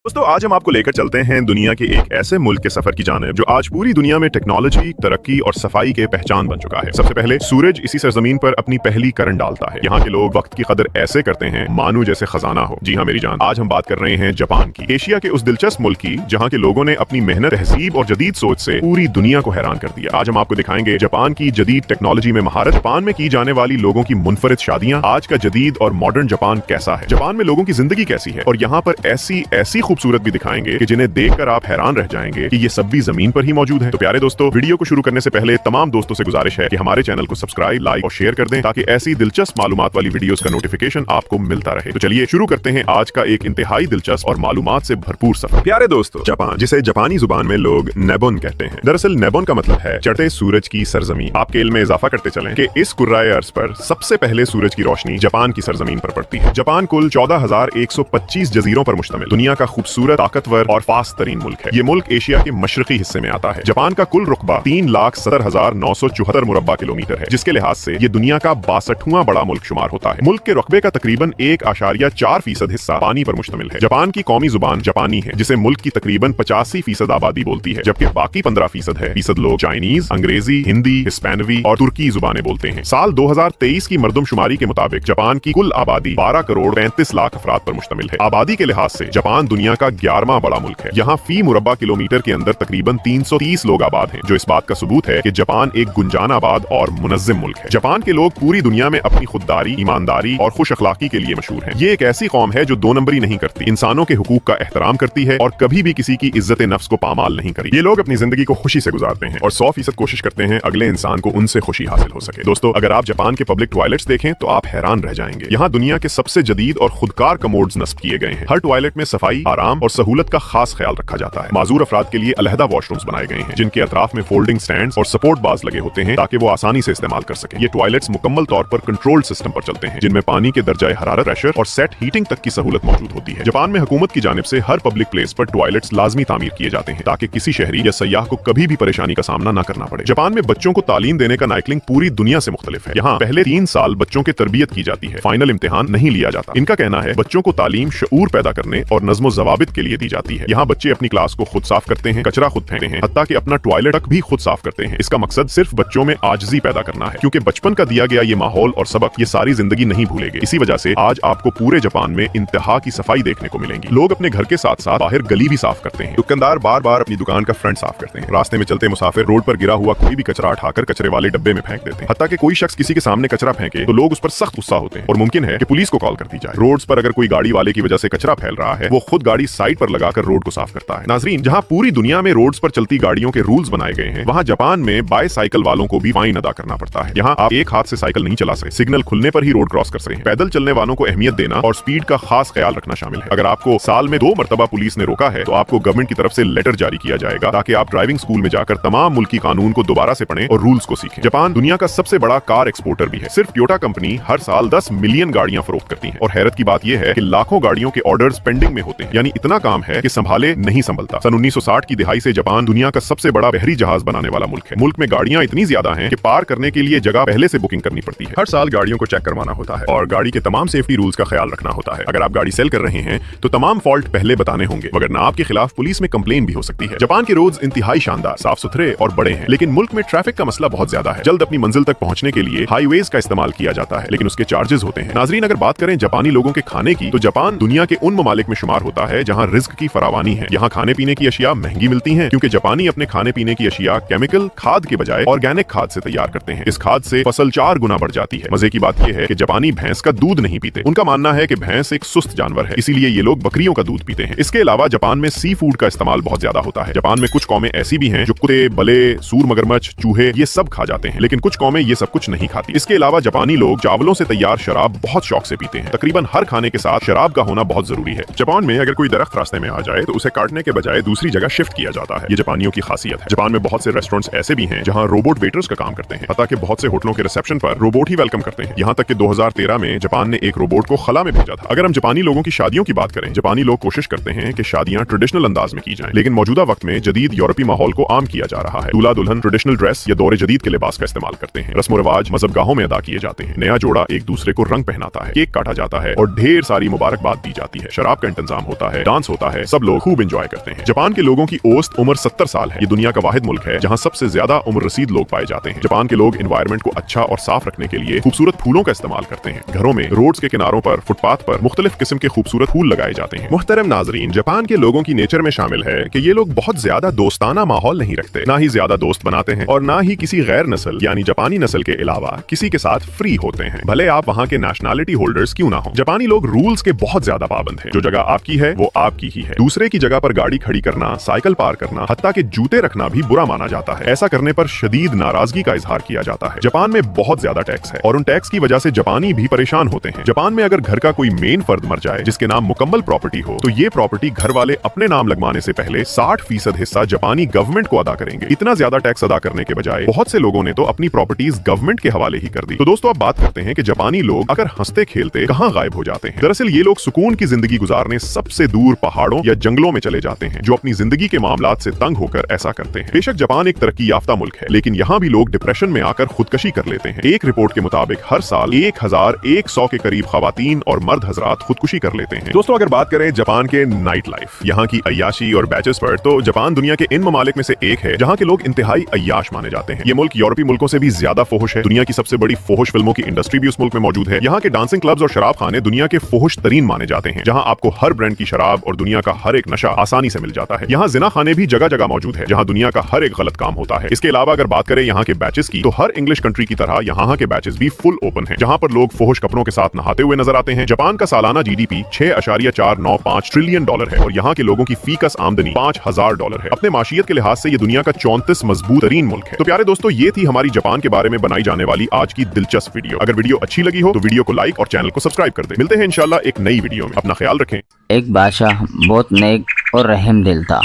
दोस्तों आज हम आपको लेकर चलते हैं दुनिया के एक ऐसे मुल्क के सफर की जानिब जो आज पूरी दुनिया में टेक्नोलॉजी, तरक्की और सफाई के पहचान बन चुका है। सबसे पहले सूरज इसी सरजमीन पर अपनी पहली किरण डालता है। यहाँ के लोग वक्त की कदर ऐसे करते हैं मानो जैसे खजाना हो। जी हाँ मेरी जान, आज हम बात कर रहे हैं जापान की, एशिया के उस दिलचस्प मुल्क की जहाँ के लोगों ने अपनी मेहनत, तहजीब और जदीद सोच से पूरी दुनिया को हैरान कर दिया। आज हम आपको दिखाएंगे जापान की जदीद टेक्नोलॉजी में महारत, जापान में की जाने वाली लोगों की मुनफरिद शादियाँ, आज का जदीद और मॉडर्न जापान कैसा है, जापान में लोगों की जिंदगी कैसी है, और यहाँ पर ऐसी खूबसूरत भी दिखाएंगे कि जिन्हें देखकर आप हैरान रह जाएंगे कि ये सब भी जमीन पर ही मौजूद है। तो प्यारे दोस्तों, वीडियो को शुरू करने से पहले तमाम दोस्तों से गुजारिश है कि हमारे चैनल को सब्सक्राइब, लाइक और शेयर कर दें ताकि ऐसी दिलचस्प मालूमात वाली वीडियोस का नोटिफिकेशन आपको मिलता रहे। तो चलिए शुरू करते हैं आज का एक इंतहाई दिलचस्प और मालूमात से भरपूर सफर। प्यारे दोस्तों, जापान, जिसे जापानी जुबान में लोग नेबोन कहते हैं, दरअसल नेबोन का मतलब है चढ़ते सूरज की सरजमीन। आपके इल्म में इजाफा करते चलें कि इस कुर्राए अर्ज पर सबसे पहले सूरज की रोशनी जापान की सरजमीन पर पड़ती है। जापान कुल 14,125 जजीरों पर मुश्तमिल दुनिया का खूबसूरत, ताकतवर और फास्ट तरीन मुल्क है। ये मुल्क एशिया के मशरकी हिस्से में आता है। जापान का कुल रुकबा 3,70,974 मुरब्बा किलोमीटर है, जिसके लिहाज से ये दुनिया का 62वां बड़ा मुल्क शुमार होता है। मुल्क के रकबे का तकरीबन 1.4% हिस्सा पानी पर मुश्तमिल है। जापान की कौमी जुबान जापानी है, जिसे मुल्क की तकरीबन 85% आबादी बोलती है, जबकि बाकी 15% लोग चाइनीज, अंग्रेजी, हिंदी, हिस्पैनवी और तुर्की जुबानें बोलते हैं। साल 2023 की मरदमशुमारी के मुताबिक जापान की कुल आबादी 12 करोड़ 35 लाख अफराद पर मुश्तमिल है। आबादी के लिहाज से जापान दुनिया का 11वां बड़ा मुल्क है। यहाँ फी मुरब्बा किलोमीटर के अंदर तकरीबन 330 लोग आबाद हैं, जो इस बात का सबूत है कि जापान एक गुंजान आबाद और मुनज़्ज़म मुल्क है। जापान के लोग पूरी दुनिया में अपनी खुददारी, ईमानदारी और खुश अखलाकी के लिए मशहूर हैं। ये एक ऐसी कौम है जो दो नंबरी नहीं करती, इंसानों के हुकूक का एहतराम करती है और कभी भी किसी की इज्जत नफ्स को पामाल नहीं करी। ये लोग अपनी जिंदगी को खुशी से गुजारते हैं और 100% कोशिश करते हैं अगले इंसान को उनसे खुशी हासिल हो सके। दोस्तों, अगर आप जापान के पब्लिक टॉयलेट्स देखें तो आप हैरान रह जाएंगे। यहाँ दुनिया के सबसे जदीद और खुदकार कमोड्स नस्ब किए गए हैं। हर टॉयलेट में सफाई, आराम और सहूलत का खास ख्याल रखा जाता है। माजूर अफराद के लिए अलहदा वॉशरूम्स बनाए गए हैं, जिनके अतराफ में फोल्डिंग स्टैंड्स और सपोर्ट बार्स लगे होते हैं ताकि वो आसानी से इस्तेमाल कर सके। ये टॉयलेट्स मुकम्मल तौर पर कंट्रोल्ड सिस्टम पर चलते हैं, जिनमें पानी के दर्जा हरारत, प्रेशर और सेट हीटिंग तक की सहूलत मौजूद होती है। जापान में हुकूमत की जानिब से हर पब्लिक प्लेस पर टॉयलेट्स लाजमी तामीर किए जाते हैं ताकि किसी शहरी या सयाह को कभी भी परेशानी का सामना न करना पड़े। जापान में बच्चों को तालीम देने का नाइकलिंग पूरी दुनिया से मुख्तलिफ है। यहाँ पहले 3 साल बच्चों की तरबियत की जाती है, फाइनल इम्तिहान नहीं लिया जाता। इनका कहना है बच्चों को तालीम, शऊर पैदा करने और नज़्म ज़वाबित के लिए दी जाती है। यहाँ बच्चे अपनी क्लास को खुद साफ करते हैं, कचरा खुद फेंकते हैं, हत्ता कि अपना टॉयलेट तक भी खुद साफ करते हैं। इसका मकसद सिर्फ बच्चों में आजिज़ी पैदा करना है, क्योंकि बचपन का दिया गया ये माहौल और सबक ये सारी जिंदगी नहीं भूलेंगे। इसी वजह से आज आपको पूरे जापान में इंतहा की सफाई देखने को मिलेंगी। लोग अपने घर के साथ साथ बाहर गली भी साफ करते हैं। दुकानदार बार बार अपनी दुकान का फ्रंट साफ करते हैं। रास्ते में चलते मुसाफिर रोड पर गिरा हुआ कोई भी कचरा उठाकर कचरे वाले डब्बे में फेंक देते हैं। हत्ता कि कोई शख्स किसी के सामने कचरा फेंके तो लोग उस पर सख्त गुस्सा होते हैं और मुमकिन है कि पुलिस को कॉल कर दी जाए। रोड्स पर अगर कोई गाड़ी वाले की वजह से कचरा फैल रहा है, वो खुद गाड़ी साइड पर लगाकर रोड को साफ करता है। नाजरीन, जहाँ पूरी दुनिया में रोड्स पर चलती गाड़ियों के रूल्स बनाए गए हैं, वहाँ जापान में बाईसाइकिल वालों को भी फाइन अदा करना पड़ता है। यहाँ आप एक हाथ से साइकिल नहीं चला सकते, सिग्नल खुलने पर ही रोड क्रॉस कर सकते हैं। पैदल चलने वालों को अहमियत देना और स्पीड का खास ख्याल रखना शामिल है। अगर आपको साल में 2 मरतबा पुलिस ने रोका है तो आपको गवर्नमेंट की तरफ से लेटर जारी किया जाएगा ताकि आप ड्राइविंग स्कूल में जाकर तमाम मुल्की कानून को दोबारा से पढ़ें और रूल्स को सीखें। जापान दुनिया का सबसे बड़ा कार एक्सपोर्टर भी है। सिर्फ टोयोटा कंपनी हर साल 10 मिलियन गाड़ियां फरोख्त करती है और हैरत की बात यह है कि लाखों गाड़ियों के ऑर्डर्स पेंडिंग में होते हैं। यानी इतना काम है कि संभाले नहीं संभलता। सन 1960 की दिहाई से जापान दुनिया का सबसे बड़ा बहरी जहाज बनाने वाला मुल्क है। मुल्क में गाड़ियां इतनी ज्यादा हैं कि पार करने के लिए जगह पहले से बुकिंग करनी पड़ती है। हर साल गाड़ियों को चेक करवाना होता है और गाड़ी के तमाम सेफ्टी रूल्स का ख्याल रखना होता है। अगर आप गाड़ी सेल कर रहे हैं तो तमाम फॉल्ट पहले बताने होंगे, वरना आपके खिलाफ पुलिस में कंप्लेन भी हो सकती है। जापान के रोड्स इंतहाई शानदार, साफ सुथरे और बड़े हैं, लेकिन मुल्क में ट्रैफिक का मसला बहुत ज्यादा है। जल्द अपनी मंजिल तक पहुंचने के लिए हाईवेज का इस्तेमाल किया जाता है, लेकिन उसके चार्जेस होते हैं। नाजरीन, अगर बात करें जापानी लोगों के खाने की, तो जापान दुनिया के उन ममालिक में शुमार होता है जहां रिज्क की फरावानी है। यहाँ खाने पीने की अशिया महंगी मिलती हैं, क्योंकि जापानी अपने खाने पीने की अशिया केमिकल खाद के बजाय ऑर्गेनिक खाद से तैयार करते हैं। इस खाद से फसल 4 गुना बढ़ जाती है। मजे की बात यह है कि जापानी भैंस का दूध नहीं पीते। उनका मानना है कि भैंस एक सुस्त जानवर है, इसीलिए ये लोग बकरियों का दूध पीते हैं। इसके अलावा जापान में सी फूड का इस्तेमाल बहुत ज्यादा होता है। जापान में कुछ कौमें ऐसी भी हैं जो कुत्ते, बले, सूर, मगरमच्छ, चूहे ये सब खा जाते हैं, लेकिन कुछ कौमें ये सब कुछ नहीं खाती। इसके अलावा जापानी लोग चावलों से तैयार शराब बहुत शौक से पीते हैं। तकरीबन हर खाने के साथ शराब का होना बहुत जरूरी है। जापान में अगर कोई दरख्त रास्ते में आ जाए तो उसे काटने के बजाय दूसरी जगह शिफ्ट किया जाता है। ये जापानियों की खासियत है। जापान में बहुत से रेस्टोरेंट्स ऐसे भी हैं जहां रोबोट वेटर्स का काम करते हैं, हत्ता कि बहुत से होटलों के रिसेप्शन पर रोबोट ही वेलकम करते हैं। यहाँ तक कि 2013 में जापान ने एक रोबोट को खला में भेजा था। अगर हम जापानी लोगों की शादियों की बात करें, जापानी लोग कोशिश करते हैं कि शादियां ट्रेडिशनल अंदाज में की जाएं, लेकिन मौजूदा वक्त में जदीद यूरोपीय माहौल को आम किया जा रहा है। दूल्हा दुल्हन ट्रेडिशनल ड्रेस या दौरे जदीद के लिबास का इस्तेमाल करते हैं। रस्म रिवाज मजहबगाहों में अदा किए जाते हैं। नया जोड़ा एक दूसरे को रंग पहनाता है, केक काटा जाता है और ढेर सारी मुबारकबाद दी जाती है। शराब का इंतजाम होता है, डांस होता है, सब लोग खूब एंजॉय करते हैं। जापान के लोगों की औसत उम्र 70 साल है। ये दुनिया का वाहिद मुल्क है जहाँ सबसे ज्यादा उम्र रसीद लोग पाए जाते हैं। जापान के लोग एनवायरनमेंट को अच्छा और साफ रखने के लिए खूबसूरत फूलों का इस्तेमाल करते हैं। घरों में रोड्स के किनारों पर, फुटपाथ पर मुख्तलिफ किस्म के खूबसूरत फूल लगाए जाते हैं। मुहतरम नाजरीन, जापान के लोगों की नेचर में शामिल है कि ये लोग बहुत ज्यादा दोस्ताना माहौल नहीं रखते, ना ही ज्यादा दोस्त बनाते हैं और ना ही किसी गैर नस्ल यानी जापानी नस्ल के अलावा किसी के साथ फ्री होते हैं, भले आप वहाँ के नेशनैलिटी होल्डर्स क्यों ना हो। जापानी लोग रूल्स के बहुत ज्यादा पाबंद हैं। जो जगह आपकी है वो आपकी ही है। दूसरे की जगह पर गाड़ी खड़ी करना, साइकिल पार करना, हत्ता के जूते रखना भी बुरा माना जाता है। ऐसा करने पर शदीद नाराजगी का इजहार किया जाता है। जापान में बहुत ज्यादा टैक्स है और उन टैक्स की वजह से जापानी भी परेशान होते हैं। जापान में अगर घर का कोई मेन फर्द मर जाए जिसके नाम मुकम्मल प्रॉपर्टी हो तो ये प्रॉपर्टी घर वाले अपने नाम लगवाने से पहले 60% हिस्सा जापानी गवर्नमेंट को अदा करेंगे। इतना ज्यादा टैक्स अदा करने के बजाय बहुत से लोगों ने तो अपनी प्रॉपर्टीज गवर्नमेंट के हवाले ही कर दी। तो दोस्तों, अब बात करते हैं कि जापानी लोग अगर हंसते खेलते कहाँ गायब हो जाते हैं। दरअसल ये लोग सुकून की जिंदगी गुजारने सबसे दूर पहाड़ों या जंगलों में चले जाते हैं, जो अपनी जिंदगी के मामलात से तंग होकर ऐसा करते हैं। बेशक जापान एक तरक्की याफ्ता मुल्क है, लेकिन यहाँ भी लोग डिप्रेशन में आकर खुदकशी कर लेते हैं। एक रिपोर्ट के मुताबिक हर साल 1100 के करीब खवातीन और मर्द हजरात खुदकुशी कर लेते हैं। दोस्तों, अगर बात करें जापान के नाइट लाइफ, यहाँ की अय्याशी और बैचेस पर, तो जापान दुनिया के इन ममालिक में से एक है जहाँ के लोग इंतहाई अय्याश माने जाते हैं। ये मुल्क यूरोपीय मुल्कों से भी ज्यादा फोहुश है। दुनिया की सबसे बड़ी फोहुश फिल्मों की इंडस्ट्री भी उस मुल्क में मौजूद है। यहाँ के डांसिंग क्लब्स और शराब खाने दुनिया के फोहुश तरीन माने जाते हैं, जहाँ आपको हर ब्रांड की शराब और दुनिया का हर एक नशा आसानी से मिल जाता है। यहाँ जिना खाने भी जगह जगह मौजूद है, जहाँ दुनिया का हर एक गलत काम होता है। इसके अलावा अगर बात करें यहाँ के बैचेस की, तो हर इंग्लिश कंट्री की तरह यहाँ के बैचेस भी फुल ओपन है, जहाँ पर लोग फोहुश कपड़ों के साथ नहाते हुए नजर आते हैं। जापान का सालाना GDP $6.495 ट्रिलियन है और यहाँ के लोगों की फीकस आमदनी $5000 है। अपने माशियत के लिहाज से ये दुनिया का 34 मजबूत तरीन मुल्क है। तो प्यारे दोस्तों, ये थी हमारी जापान के बारे में बनाई जाने वाली आज की दिलचस्प वीडियो। अगर वीडियो अच्छी लगी हो तो वीडियो को लाइक और चैनल को सब्सक्राइब कर दे। मिलते हैं इंशाल्लाह एक नई वीडियो में। अपना ख्याल रखें। एक बादशाह बहुत नेक और रहम दिल था।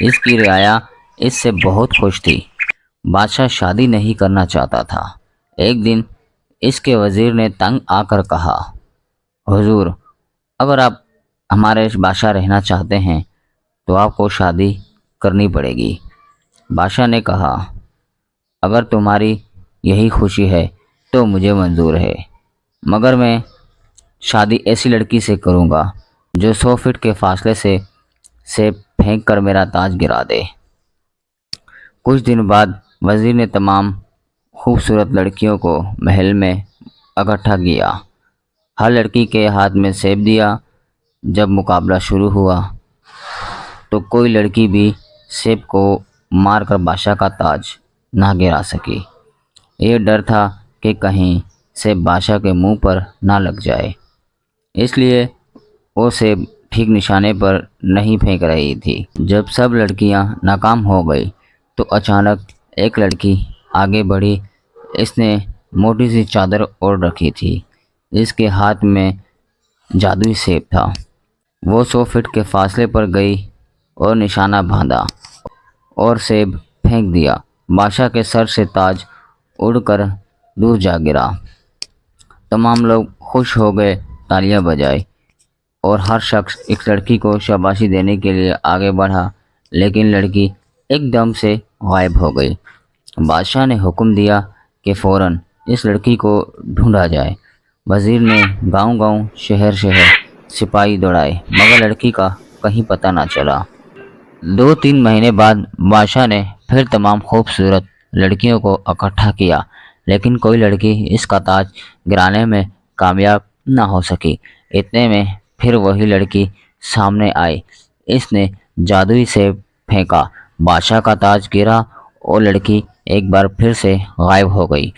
इसकी रियाया इससे बहुत खुश थी। बादशाह शादी नहीं करना चाहता था। एक दिन इसके वज़ीर ने तंग आकर कहा, हुजूर, अगर आप हमारे बादशाह रहना चाहते हैं तो आपको शादी करनी पड़ेगी। बादशाह ने कहा, अगर तुम्हारी यही खुशी है तो मुझे मंजूर है, मगर मैं शादी ऐसी लड़की से करूँगा जो 100 फीट के फासले से फेंक कर मेरा ताज गिरा दे। कुछ दिन बाद वज़ीर ने तमाम खूबसूरत लड़कियों को महल में इकट्ठा किया। हर लड़की के हाथ में सेब दिया। जब मुकाबला शुरू हुआ तो कोई लड़की भी सेब को मारकर बादशाह का ताज ना गिरा सकी। ये डर था कि कहीं सेब बादशाह के मुंह पर ना लग जाए, इसलिए वो सेब ठीक निशाने पर नहीं फेंक रही थी। जब सब लड़कियां नाकाम हो गई तो अचानक एक लड़की आगे बढ़ी। इसने मोटी सी चादर ओढ़ रखी थी। इसके हाथ में जादुई सेब था। वो 100 फीट के फासले पर गई और निशाना बांधा और सेब फेंक दिया। बादशाह के सर से ताज उड़कर दूर जा गिरा। तमाम लोग खुश हो गए, तालियां बजाई और हर शख्स इस लड़की को शाबाशी देने के लिए आगे बढ़ा, लेकिन लड़की एकदम से गायब हो गई। बादशाह ने हुक्म दिया कि फ़ौरन इस लड़की को ढूंढा जाए। वज़ीर ने गांव-गांव, शहर-शहर सिपाही दौड़ाए, मगर लड़की का कहीं पता ना चला। 2-3 महीने बाद बादशाह ने फिर तमाम खूबसूरत लड़कियों को इकट्ठा किया, लेकिन कोई लड़की इसका ताज गिराने में कामयाब ना हो सकी। इतने में फिर वही लड़की सामने आई। इसने जादुई सेब फेंका, बादशाह का ताज गिरा और लड़की एक बार फिर से गायब हो गई।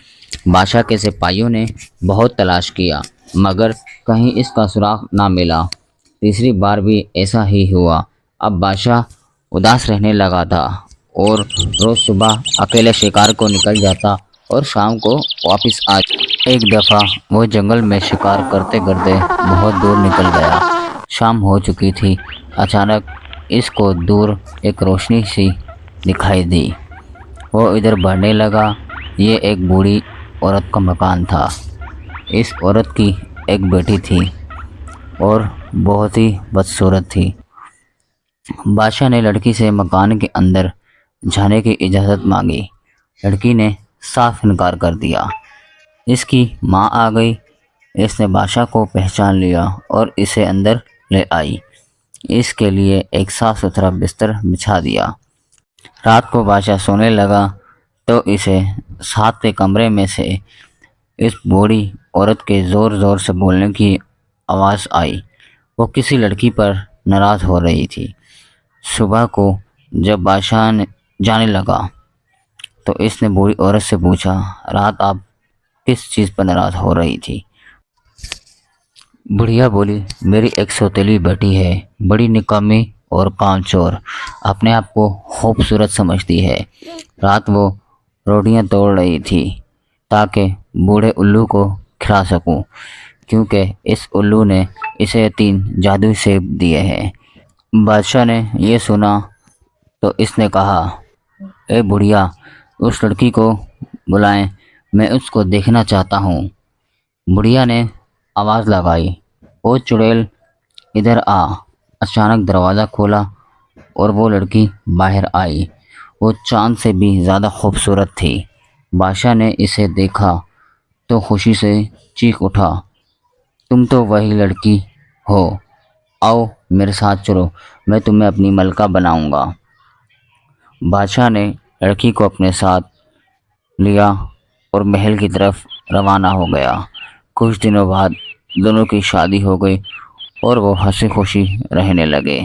बादशाह के सिपाहियों ने बहुत तलाश किया, मगर कहीं इसका सुराग ना मिला। तीसरी बार भी ऐसा ही हुआ। अब बादशाह उदास रहने लगा था और रोज़ सुबह अकेले शिकार को निकल जाता और शाम को वापस आ। एक दफ़ा वो जंगल में शिकार करते करते बहुत दूर निकल गया। शाम हो चुकी थी। अचानक इसको दूर एक रोशनी सी दिखाई दी। वो इधर बढ़ने लगा। ये एक बूढ़ी औरत का मकान था। इस औरत की एक बेटी थी और बहुत ही बदसूरत थी। बादशाह ने लड़की से मकान के अंदर जाने की इजाज़त मांगी। लड़की ने साफ इनकार कर दिया। इसकी माँ आ गई। इसने बादशाह को पहचान लिया और इसे अंदर ले आई। اس کے لیے ایک صاف ستھرا بستر بچھا دیا۔ رات کو بادشاہ سونے لگا تو اسے ساتھ کے کمرے میں سے اس بوڑھی عورت کے زور زور سے بولنے کی آواز آئی۔ وہ کسی لڑکی پر ناراض ہو رہی تھی۔ صبح کو جب بادشاہ جانے لگا تو اس نے بوڑھی عورت سے پوچھا، رات آپ کس چیز پر ناراض ہو رہی تھی؟ بڑھیا بولی، میری ایک سوتیلی بیٹی ہے، بڑی نکمی اور کام چور، اپنے آپ کو خوبصورت سمجھتی ہے۔ رات وہ روٹیاں توڑ رہی تھی تاکہ بوڑھے الو کو کھلا سکوں، کیونکہ اس الو نے اسے 3 جادوئی سیب دیے ہیں۔ بادشاہ نے یہ سنا تو اس نے کہا، اے بڑھیا، اس لڑکی کو بلائیں، میں اس کو دیکھنا چاہتا ہوں۔ بڑھیا نے آواز لگائی، او چڑیل ادھر آ۔ اچانک دروازہ کھولا اور وہ لڑکی باہر آئی۔ وہ چاند سے بھی زیادہ خوبصورت تھی۔ بادشاہ نے اسے دیکھا تو خوشی سے چیخ اٹھا، تم تو وہی لڑکی ہو، آؤ میرے ساتھ چلو، میں تمہیں اپنی ملکہ بناؤں گا۔ بادشاہ نے لڑکی کو اپنے ساتھ لیا اور محل کی طرف روانہ ہو گیا۔ کچھ دنوں بعد دونوں کی شادی ہو گئی اور وہ ہنسی خوشی رہنے لگے۔